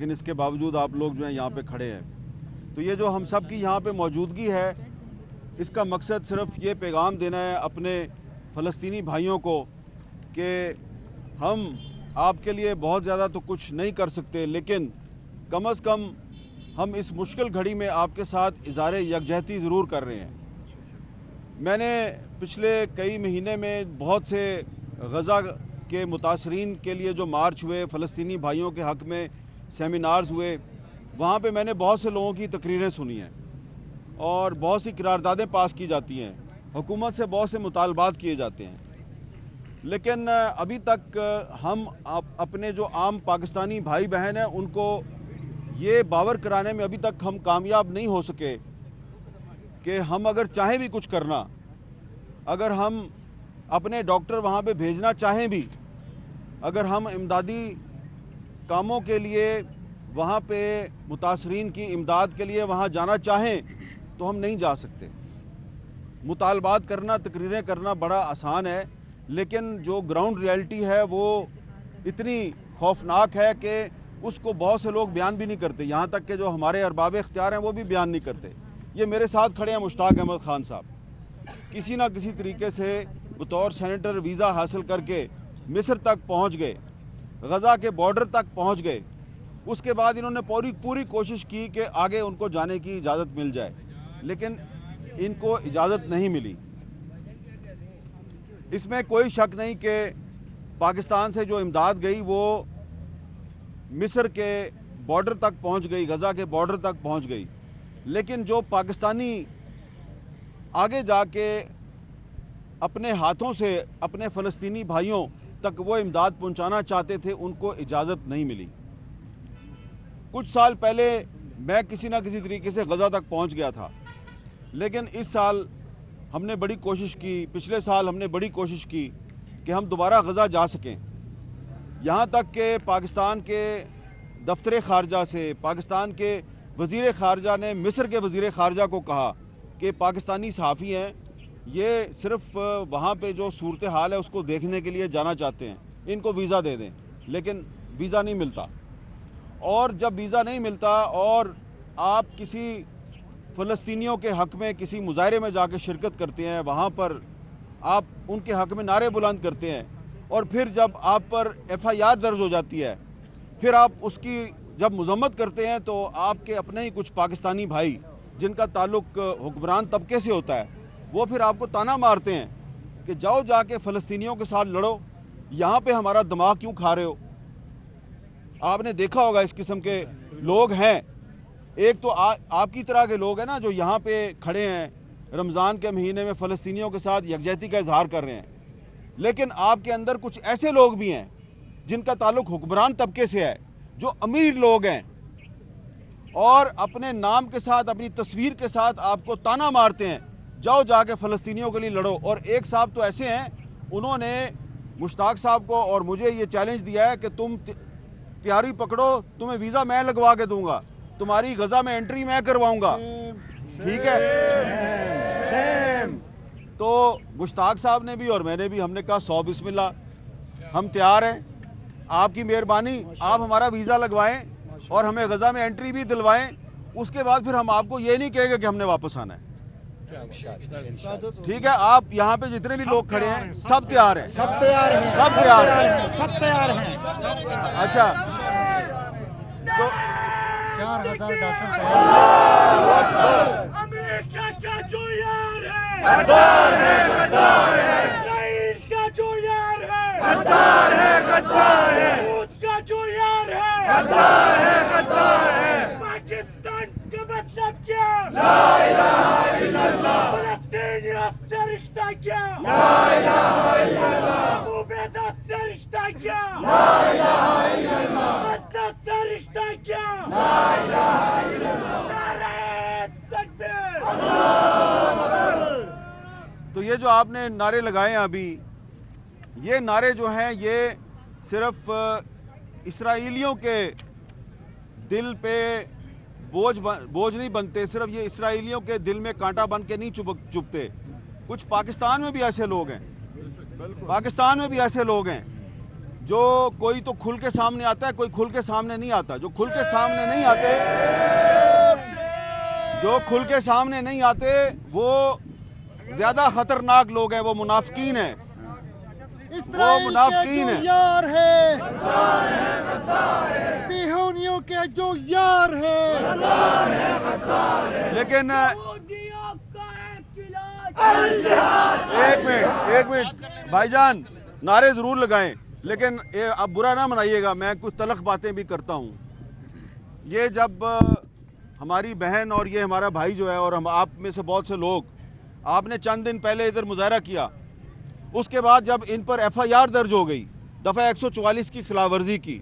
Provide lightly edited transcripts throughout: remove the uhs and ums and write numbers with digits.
लेकिन इसके बावजूद आप लोग जो हैं यहाँ पे खड़े हैं। तो ये जो हम सब की यहाँ पे मौजूदगी है, इसका मकसद सिर्फ ये पैगाम देना है अपने फ़लस्तीनी भाइयों को कि हम आपके लिए बहुत ज़्यादा तो कुछ नहीं कर सकते, लेकिन कम से कम हम इस मुश्किल घड़ी में आपके साथ इज़हार यकजहती ज़रूर कर रहे हैं। मैंने पिछले कई महीने में बहुत से गज़ा के मुतासरीन के लिए जो मार्च हुए, फ़लस्तीनी भाइयों के हक़ में सेमिनार्स हुए, वहाँ पे मैंने बहुत से लोगों की तकरीरें सुनी हैं और बहुत सी करारदादें पास की जाती हैं, हुकूमत से बहुत से मुतालबात किए जाते हैं, लेकिन अभी तक हम अपने जो आम पाकिस्तानी भाई बहन हैं उनको ये बावर कराने में अभी तक हम कामयाब नहीं हो सके कि हम अगर चाहें भी कुछ करना, अगर हम अपने डॉक्टर वहाँ पे भेजना चाहें भी, अगर हम इमदादी कामों के लिए वहाँ पे मुतासरीन की इमदाद के लिए वहाँ जाना चाहें तो हम नहीं जा सकते। मुतालबात करना, तकरीरें करना बड़ा आसान है, लेकिन जो ग्राउंड रियलिटी है वो इतनी खौफनाक है कि उसको बहुत से लोग बयान भी नहीं करते। यहाँ तक कि जो हमारे अरबाब इख्तियार हैं वो भी बयान नहीं करते। ये मेरे साथ खड़े हैं मुश्ताक अहमद खान साहब, किसी ना किसी तरीके से बतौर सेनेटर वीज़ा हासिल करके मिस्र तक पहुँच गए, गज़ा के बॉर्डर तक पहुँच गए। उसके बाद इन्होंने पूरी कोशिश की कि आगे उनको जाने की इजाज़त मिल जाए, लेकिन इनको इजाज़त नहीं मिली। इसमें कोई शक नहीं कि पाकिस्तान से जो इमदाद गई वो मिस्र के बॉर्डर तक पहुंच गई, गज़ा के बॉर्डर तक पहुंच गई, लेकिन जो पाकिस्तानी आगे जाके अपने हाथों से अपने फ़लस्तीनी भाइयों तक वो इमदाद पहुंचाना चाहते थे, उनको इजाज़त नहीं मिली। कुछ साल पहले मैं किसी ना किसी तरीके से गज़ा तक पहुंच गया था, लेकिन इस साल हमने बड़ी कोशिश की, पिछले साल हमने बड़ी कोशिश की कि हम दोबारा गज़ा जा सकें। यहाँ तक कि पाकिस्तान के दफ्तर ख़ारजा से, पाकिस्तान के वज़ीर ख़ारजा ने मिस्र के वज़ीर ख़ारजा को कहा कि पाकिस्तानी सहाफ़ी हैं, ये सिर्फ वहाँ पे जो सूरत हाल है उसको देखने के लिए जाना चाहते हैं, इनको वीज़ा दे दें, लेकिन वीज़ा नहीं मिलता। और जब वीज़ा नहीं मिलता और आप किसी फ़लस्तीनियों के हक़ में किसी मुजाहरे में जाके शिरकत करते हैं, वहाँ पर आप उनके हक़ में नारे बुलंद करते हैं, और फिर जब आप पर FIR दर्ज हो जाती है, फिर आप उसकी जब मज़म्मत करते हैं तो आपके अपने ही कुछ पाकिस्तानी भाई जिनका ताल्लुक़ हुक्मरान तबके से होता है, वो फिर आपको ताना मारते हैं कि जाओ जाके फ़लस्तीनियों के साथ लड़ो, यहाँ पे हमारा दिमाग क्यों खा रहे हो। आपने देखा होगा इस किस्म के लोग हैं। एक तो आपकी तरह के लोग हैं ना जो यहाँ पे खड़े हैं, रमज़ान के महीने में फ़लस्तीनियों के साथ यकजहती का इजहार कर रहे हैं, लेकिन आपके अंदर कुछ ऐसे लोग भी हैं जिनका ताल्लुक़ हुक्मरान तबके से है, जो अमीर लोग हैं, और अपने नाम के साथ, अपनी तस्वीर के साथ आपको ताना मारते हैं, जाओ जाके फ़लस्तीनियों के लिए लड़ो। और एक साहब तो ऐसे हैं, उन्होंने मुश्ताक साहब को और मुझे ये चैलेंज दिया है कि तुम तैयारी पकड़ो, तुम्हें वीज़ा मैं लगवा के दूंगा, तुम्हारी गज़ा में एंट्री मैं करवाऊंगा, ठीक है। तो मुश्ताक साहब ने भी और मैंने भी, हमने कहा 100 बिस्मिल्लाह, हम तैयार हैं, आपकी मेहरबानी, आप हमारा वीज़ा लगवाएं और हमें गज़ा में एंट्री भी दिलवाएं। उसके बाद फिर हम आपको ये नहीं कहेंगे कि हमने वापस आना है, ठीक है। आप यहाँ पे जितने भी लोग खड़े हैं सब तैयार हैं, सब तैयार हैं, सब तैयार हैं, सब तैयार हैं। अच्छा, तो 4000 डॉक्टर अमेरिका का जो यार है, गद्दार है, गद्दार है, इसराइल का जो यार है, गद्दार है, गद्दार है, रूस का जो यार है, गद्दार है, गद्दार है। पाकिस्तान का मतलब क्या? ला इलाहा इल्लल्लाह, फलस्तीनियों से रिश्ता क्या? ला इलाहा इल्लल्लाह, अबू बैदा से रिश्ता क्या? ला इलाहा इल्लल्लाह, मदद से रिश्ता क्या? ला इलाहा इल्लल्लाह। नारे तकबीर! तो ये जो आपने नारे लगाए हैं अभी, ये नारे जो हैं ये सिर्फ इसराइलियों के दिल पे बोझ नहीं बनते, सिर्फ ये इसराइलियों के दिल में कांटा बन के नहीं चुभते। कुछ पाकिस्तान में भी ऐसे लोग हैं, पाकिस्तान में भी ऐसे लोग हैं जो कोई तो खुल के सामने आता है, कोई खुल के सामने नहीं आता। जो खुल के सामने नहीं आते, जो खुल के सामने नहीं आते वो ज्यादा खतरनाक लोग हैं, वो मुनाफिकीन हैं, वो मुनाफिकीन हैं। यार है सिहोनियों के जो यार है। लेकिन यहूदियों का एक इलाज। एक मिनट भाईजान, नारे जरूर लगाएं, लेकिन अब बुरा ना मनाइएगा, मैं कुछ तलख बातें भी करता हूं। ये जब हमारी बहन और ये हमारा भाई जो है, और हम आप में से बहुत से लोग, आपने चंद दिन पहले इधर मुजाहरा किया, उसके बाद जब इन पर FIR दर्ज हो गई दफ़ा 144 की खिलाफ वर्जी की,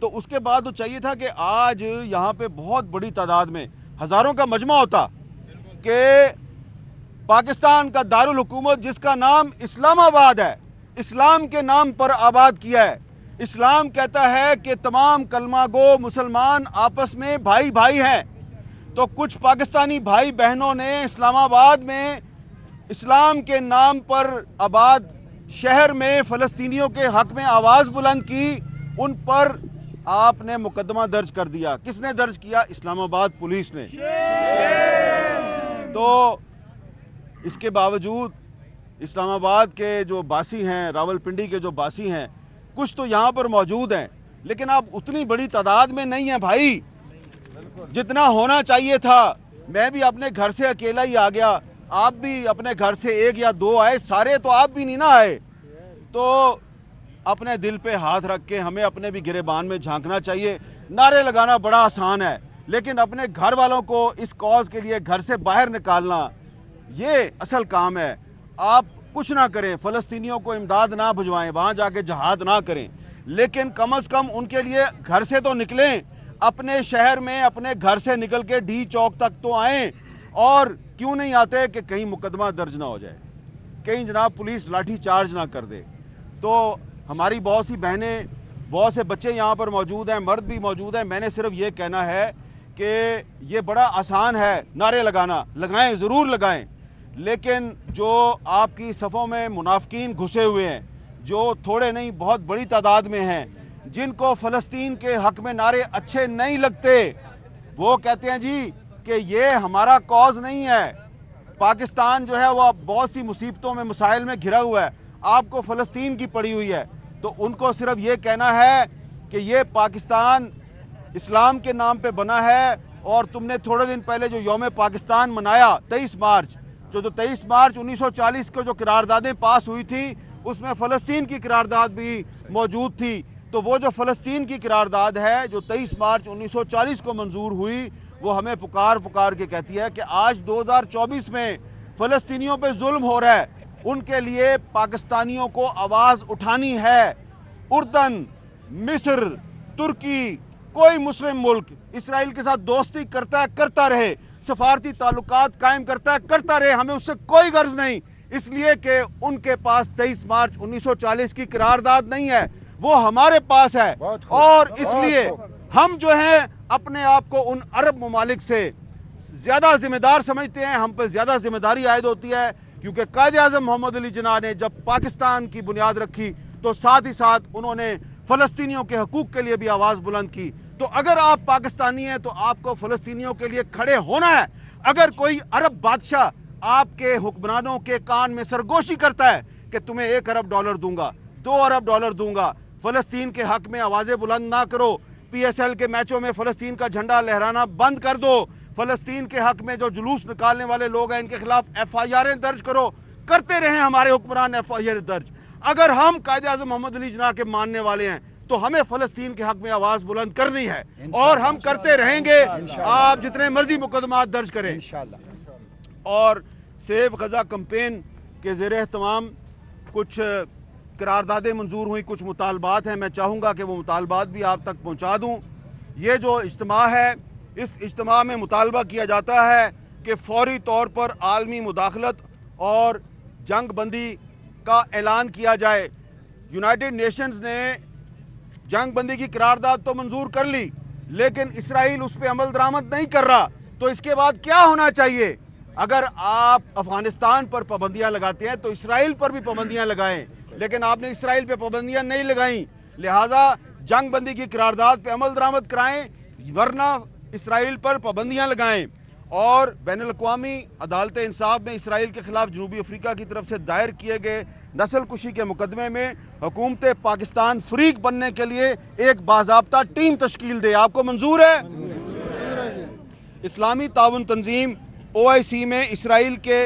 तो उसके बाद तो चाहिए था कि आज यहाँ पे बहुत बड़ी तादाद में हज़ारों का मजमा होता कि पाकिस्तान का दारुल हुकूमत जिसका नाम इस्लामाबाद है, इस्लाम के नाम पर आबाद किया है। इस्लाम कहता है कि तमाम कलमा गो मुसलमान आपस में भाई भाई हैं। तो कुछ पाकिस्तानी भाई बहनों ने इस्लामाबाद में इस्लाम के नाम पर आबाद शहर में फ़लस्तीनियों के हक में आवाज़ बुलंद की, उन पर आपने मुकदमा दर्ज कर दिया। किसने दर्ज किया? इस्लामाबाद पुलिस ने। तो इसके बावजूद इस्लामाबाद के जो बासी हैं, रावलपिंडी के जो बासी हैं, कुछ तो यहाँ पर मौजूद हैं, लेकिन आप उतनी बड़ी तादाद में नहीं हैं भाई जितना होना चाहिए था। मैं भी अपने घर से अकेला ही आ गया, आप भी अपने घर से 1 या 2 आए, सारे तो आप भी नहीं ना आए। तो अपने दिल पे हाथ रख के हमें अपने भी गिरेबान में झांकना चाहिए। नारे लगाना बड़ा आसान है, लेकिन अपने घर वालों को इस कॉज के लिए घर से बाहर निकालना, ये असल काम है। आप कुछ ना करें, फ़लस्तीनियों को इमदाद ना भिजवाएं, वहाँ जाके जहाद ना करें, लेकिन कम अज़ कम उनके लिए घर से तो निकलें। अपने शहर में अपने घर से निकल के डी चौक तक तो आएँ। और क्यों नहीं आते कि कहीं मुकदमा दर्ज ना हो जाए, कहीं जनाब पुलिस लाठी चार्ज ना कर दे। तो हमारी बहुत सी बहनें, बहुत से बच्चे यहाँ पर मौजूद हैं, मर्द भी मौजूद हैं। मैंने सिर्फ ये कहना है कि ये बड़ा आसान है नारे लगाना, लगाएं, ज़रूर लगाएं, लेकिन जो आपकी सफ़ों में मुनाफिकीन घुसे हुए हैं, जो थोड़े नहीं बहुत बड़ी तादाद में हैं, जिनको फ़लस्तीन के हक़ में नारे अच्छे नहीं लगते, वो कहते हैं जी कि ये हमारा कॉज नहीं है। पाकिस्तान जो है वो बहुत सी मुसीबतों में, मसाइल में घिरा हुआ है, आपको फ़लस्तीन की पड़ी हुई है। तो उनको सिर्फ ये कहना है कि ये पाकिस्तान इस्लाम के नाम पे बना है। और तुमने थोड़े दिन पहले जो यौम पाकिस्तान मनाया 23 मार्च, जो 23 मार्च 1940 को जो करारदादें पास हुई थी, उसमें फ़लस्तीन की करारदाद भी मौजूद थी। तो वो जो फ़लस्तीन की करारदाद है जो 23 मार्च 1940 को मंजूर हुई, वो हमें पुकार के कहती है कि आज 2024 में फ़लस्तीनियों पे जुल्म हो रहा है, उनके लिए पाकिस्तानियों को आवाज़ उठानी है। उर्दन, मिस्र, तुर्की, कोई मुस्लिम मुल्क इसराइल के साथ दोस्ती करता है, करता रहे, सफारती ताल्लुकात कायम करता है, करता रहे, हमें उससे कोई गर्ज नहीं, इसलिए कि उनके पास 23 मार्च 1940 की करारदाद नहीं है, वो हमारे पास है। और इसलिए हम जो हैं अपने आप को उन अरब ममालिक से ज़्यादा जिम्मेदार समझते हैं, हम पर ज़्यादा जिम्मेदारी आयद होती है, क्योंकि कायद आज़म मोहम्मद अली जिन्ना ने जब पाकिस्तान की बुनियाद रखी तो साथ ही साथ उन्होंने फ़लस्तीनियों के हकूक़ के लिए भी आवाज़ बुलंद की। तो अगर आप पाकिस्तानी हैं तो आपको फ़लस्तीनियों के लिए खड़े होना है। अगर कोई अरब बादशाह आपके हुक्मरानों के कान में सरगोशी करता है कि तुम्हें $1 अरब दूंगा, $2 अरब दूंगा, फ़लस्तीन के हक़ में आवाज़ें बुलंद ना करो, PSL के मैचों में फ़लस्तीन का झंडा लहराना बंद कर दो, फ़लस्तीन के हक़ में जो जुलूस निकालने वाले लोग हैं इनके खिलाफ FIR दर्ज करो, करते रहें हमारे हुक्मरान FIR दर्ज। अगर हम कायद आज़म मोहम्मद अली जिन्ना के मानने वाले हैं तो हमें फ़लस्तीन के हक़ में आवाज़ बुलंद करनी है, और हम करते रहेंगे। आप जितने मर्जी मुकदमात दर्ज करें। और सेव गज़ा कैंपेन के ज़ेर एहतमाम कुछ करारदादें मंजूर हुई, कुछ मुतालबात हैं, मैं चाहूँगा कि वो मुतालबात भी आप तक पहुँचा दूँ। ये जो इज्तिमा है, इस इज्तिमा में मुतालबा किया जाता है कि फौरी तौर पर आलमी मुदाखलत और जंग बंदी का ऐलान किया जाए। यूनाइटेड नेशंस ने जंग बंदी की करारदाद तो मंजूर कर ली, लेकिन इसराइल उस पर अमल दरामद नहीं कर रहा। तो इसके बाद क्या होना चाहिए? अगर आप अफगानिस्तान पर पाबंदियां लगाते हैं तो इसराइल पर भी पाबंदियां लगाएं, लेकिन आपने इसराइल पे पाबंदियां नहीं लगाई। लिहाजा जंग बंदी की करारदाद पे अमल दरामद कराएं, वरना इसराइल पर पाबंदियां लगाएं और बैनुल-अक़वामी अदालत इंसाफ में इसराइल के खिलाफ जनूबी अफ्रीका की तरफ से दायर किए गए नस्ल कुशी के मुकदमे में हुकूमत पाकिस्तान फरीक बनने के लिए एक बाज़ाब्ता टीम तश्कील दे। आपको मंजूर है? इस्लामी ताउन तंजीम OIC में इसराइल के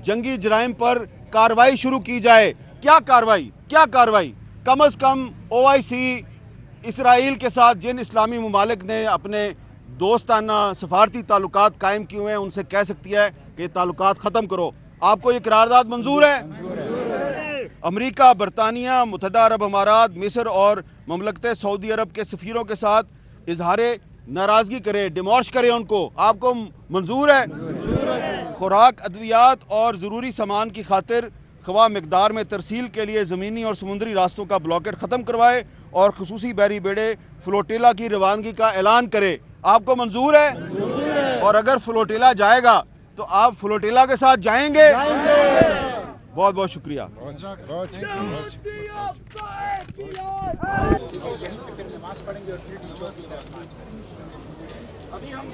जंगी जराइम पर कार्रवाई शुरू की जाए। क्या कार्रवाई? क्या कार्रवाई? कम अज़ कम OIC इसराइल के साथ जिन इस्लामी ममालिक ने अपने दोस्ताना सफारती ताल्लुकात कायम किए हुए हैं उनसे कह सकती है कि ताल्लुकात ख़त्म करो। आपको ये करारदाद मंजूर है? अमेरिका, बरतानिया, मुत्तहिदा अरब अमारात, मिस्र और ममलकत सऊदी अरब के सफ़ीरों के साथ इजहार नाराज़गी करे, डिमॉश करे उनको। आपको मंजूर है? खुराक, अद्वियात और ज़रूरी सामान की खातिर ख़वा मिकदार में तरसील के लिए ज़मीनी और समुद्री रास्तों का ब्लॉकेट ख़त्म करवाए और ख़ुसूसी बहरी बेड़े फ्लोटिला की रवानगी का ऐलान करे। आपको मंजूर है? और अगर फ्लोटिला जाएगा तो आप फ्लोटिला के साथ जाएंगे? बहुत बहुत शुक्रिया। अभी हम